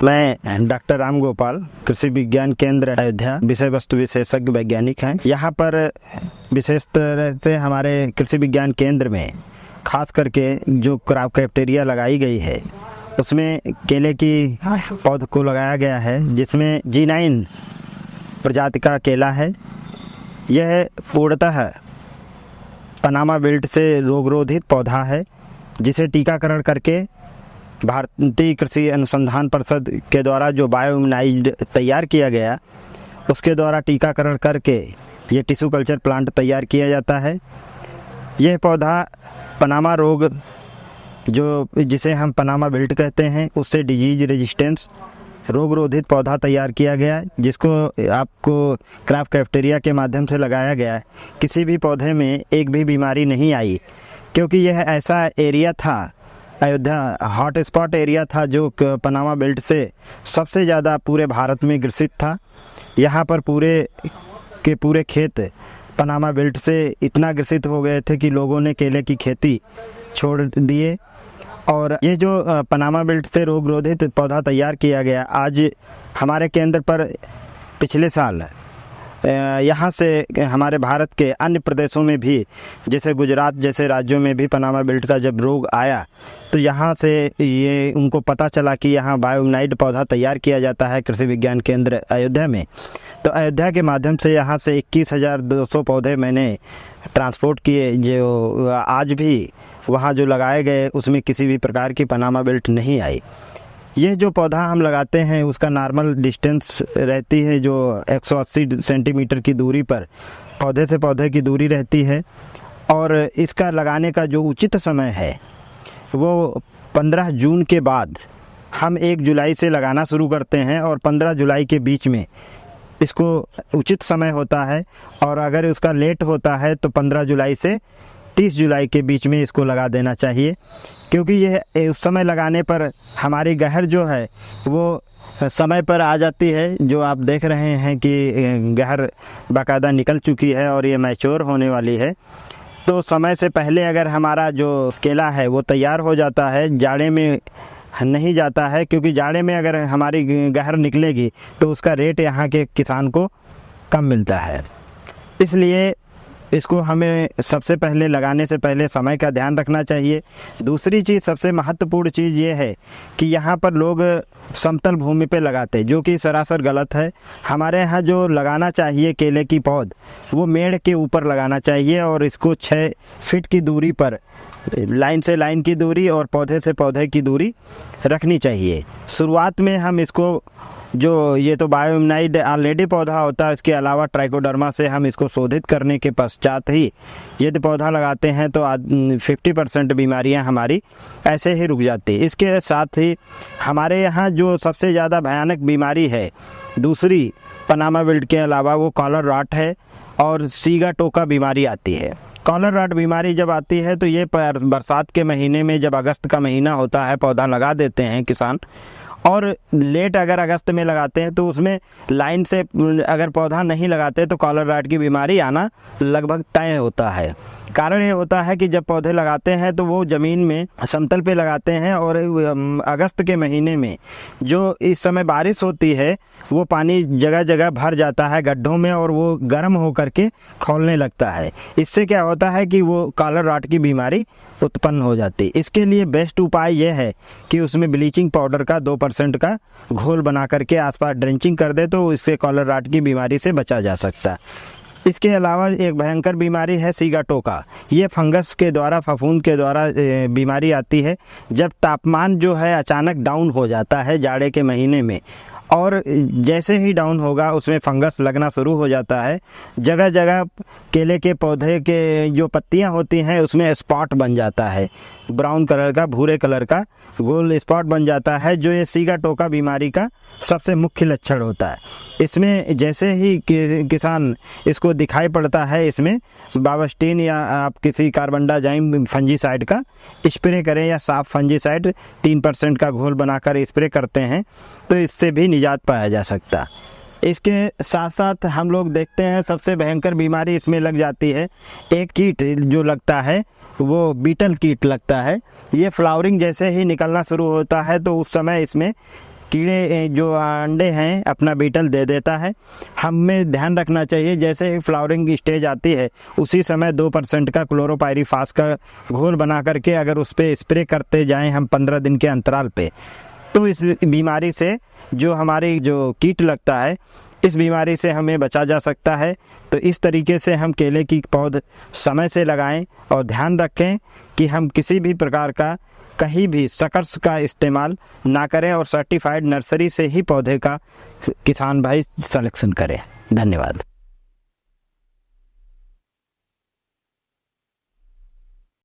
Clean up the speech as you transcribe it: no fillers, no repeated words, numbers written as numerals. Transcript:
मैं डॉक्टर राम गोपाल, कृषि विज्ञान केंद्र अयोध्या, विषय वस्तु विशेषज्ञ वैज्ञानिक हैं। यहाँ पर विशेष तरह से हमारे कृषि विज्ञान केंद्र में खास करके जो क्रॉप कैफ्टेरिया लगाई गई है उसमें केले की पौध को लगाया गया है, जिसमें G9 प्रजाति का केला है। यह पूर्णतः पनामा बेल्ट से रोगरोधित पौधा है, जिसे टीकाकरण करके भारतीय कृषि अनुसंधान परिषद के द्वारा जो बायोइम्यूनाइज्ड तैयार किया गया उसके द्वारा टीकाकरण करके ये टिश्यू कल्चर प्लांट तैयार किया जाता है। यह पौधा पनामा रोग जिसे हम पनामा बेल्ट कहते हैं उससे डिजीज रेजिस्टेंस रोग रोधित पौधा तैयार किया गया, जिसको आपको क्रॉप कैफ्टेरिया के माध्यम से लगाया गया है। किसी भी पौधे में एक भी बीमारी नहीं आई, क्योंकि यह ऐसा एरिया था, अयोध्या हॉट स्पॉट एरिया था जो पनामा बेल्ट से सबसे ज़्यादा पूरे भारत में ग्रसित था। यहाँ पर पूरे के पूरे खेत पनामा बेल्ट से इतना ग्रसित हो गए थे कि लोगों ने केले की खेती छोड़ दिए। और ये जो पनामा बेल्ट से रोग रोधित पौधा तैयार किया गया, आज हमारे केंद्र पर पिछले साल यहाँ से हमारे भारत के अन्य प्रदेशों में भी, जैसे गुजरात जैसे राज्यों में भी पनामा बेल्ट का जब रोग आया तो यहाँ से ये उनको पता चला कि यहाँ बायोइम्यूनाइज्ड पौधा तैयार किया जाता है कृषि विज्ञान केंद्र अयोध्या में। तो अयोध्या के माध्यम से यहाँ से 21,200 पौधे मैंने ट्रांसपोर्ट किए, जो आज भी वहाँ जो लगाए गए उसमें किसी भी प्रकार की पनामा बेल्ट नहीं आई। ये जो पौधा हम लगाते हैं उसका नॉर्मल डिस्टेंस रहती है जो 180 सेंटीमीटर की दूरी पर पौधे से पौधे की दूरी रहती है। और इसका लगाने का जो उचित समय है वो 15 जून के बाद हम 1 जुलाई से लगाना शुरू करते हैं, और 15 जुलाई के बीच में इसको उचित समय होता है। और अगर उसका लेट होता है तो 15 जुलाई से 30 जुलाई के बीच में इसको लगा देना चाहिए, क्योंकि यह उस समय लगाने पर हमारी गहर जो है वो समय पर आ जाती है। जो आप देख रहे हैं कि गहर बाकायदा निकल चुकी है और ये मैच्योर होने वाली है। तो समय से पहले अगर हमारा जो केला है वो तैयार हो जाता है, जाड़े में नहीं जाता है, क्योंकि जाड़े में अगर हमारी गहर निकलेगी तो उसका रेट यहाँ के किसान को कम मिलता है। इसलिए इसको हमें सबसे पहले लगाने से पहले समय का ध्यान रखना चाहिए। दूसरी चीज़, सबसे महत्वपूर्ण चीज़ ये है कि यहाँ पर लोग समतल भूमि पे लगाते हैं, जो कि सरासर गलत है। हमारे यहाँ जो लगाना चाहिए केले की पौध वो मेड़ के ऊपर लगाना चाहिए, और इसको 6 फीट की दूरी पर लाइन से लाइन की दूरी और पौधे से पौधे की दूरी रखनी चाहिए। शुरुआत में हम इसको जो ये तो बायोइम्यूनाइज्ड ऑलरेडी पौधा होता है, इसके अलावा ट्राइकोडर्मा से हम इसको शोधित करने के पश्चात ही यदि पौधा लगाते हैं तो 50% बीमारियां हमारी ऐसे ही रुक जाती। इसके साथ ही हमारे यहाँ जो सबसे ज़्यादा भयानक बीमारी है दूसरी पनामा बेल्ट के अलावा, वो कॉलर रॉट है और सीगा टोका बीमारी आती है। कॉलर रॉट बीमारी जब आती है तो ये बरसात के महीने में, जब अगस्त का महीना होता है, पौधा लगा देते हैं किसान, और लेट अगर अगस्त में लगाते हैं तो उसमें लाइन से अगर पौधा नहीं लगाते तो कॉलर रॉट की बीमारी आना लगभग तय होता है। कारण ये होता है कि जब पौधे लगाते हैं तो वो ज़मीन में समतल पे लगाते हैं, और अगस्त के महीने में जो इस समय बारिश होती है वो पानी जगह जगह भर जाता है गड्ढों में, और वो गर्म होकर के खौलने लगता है। इससे क्या होता है कि वो कॉलर रॉट की बीमारी उत्पन्न हो जाती है। इसके लिए बेस्ट उपाय ये है कि उसमें ब्लीचिंग पाउडर का 2% का घोल बना करके आसपास ड्रेंचिंग कर दे, तो इससे कॉलर रॉट की बीमारी से बचा जा सकता है। इसके अलावा एक भयंकर बीमारी है सीगा टोका। ये फंगस के द्वारा, फफूंद के द्वारा बीमारी आती है जब तापमान जो है अचानक डाउन हो जाता है जाड़े के महीने में, और जैसे ही डाउन होगा उसमें फंगस लगना शुरू हो जाता है। जगह जगह केले के पौधे के जो पत्तियां होती हैं उसमें स्पॉट बन जाता है, ब्राउन कलर का, भूरे कलर का गोल स्पॉट बन जाता है, जो ये सीगा टोका बीमारी का सबसे मुख्य लक्षण होता है। इसमें जैसे ही किसान इसको दिखाई पड़ता है, इसमें बावस्टीन या आप किसी कार्बनडाजिम फंजीसाइड का स्प्रे करें, या साफ फंजीसाइड 3% का घोल बनाकर स्प्रे करते हैं तो इससे भी निजात पाया जा सकता। इसके साथ साथ हम लोग देखते हैं सबसे भयंकर बीमारी इसमें लग जाती है, एक कीट जो लगता है वो बीटल कीट लगता है। ये फ्लावरिंग जैसे ही निकलना शुरू होता है तो उस समय इसमें कीड़े जो अंडे हैं अपना बीटल दे देता है। हमें ध्यान रखना चाहिए जैसे फ्लावरिंग की स्टेज आती है उसी समय 2% का क्लोरोपाइरीफास का घोल बना करके अगर उस पर स्प्रे करते जाएं हम 15 दिन के अंतराल पे, तो इस बीमारी से जो हमारी जो कीट लगता है इस बीमारी से हमें बचा जा सकता है। तो इस तरीके से हम केले की पौध समय से लगाएं और ध्यान रखें कि हम किसी भी प्रकार का कहीं भी सकर्स का इस्तेमाल ना करें और सर्टिफाइड नर्सरी से ही पौधे का किसान भाई सिलेक्शन करें। धन्यवाद।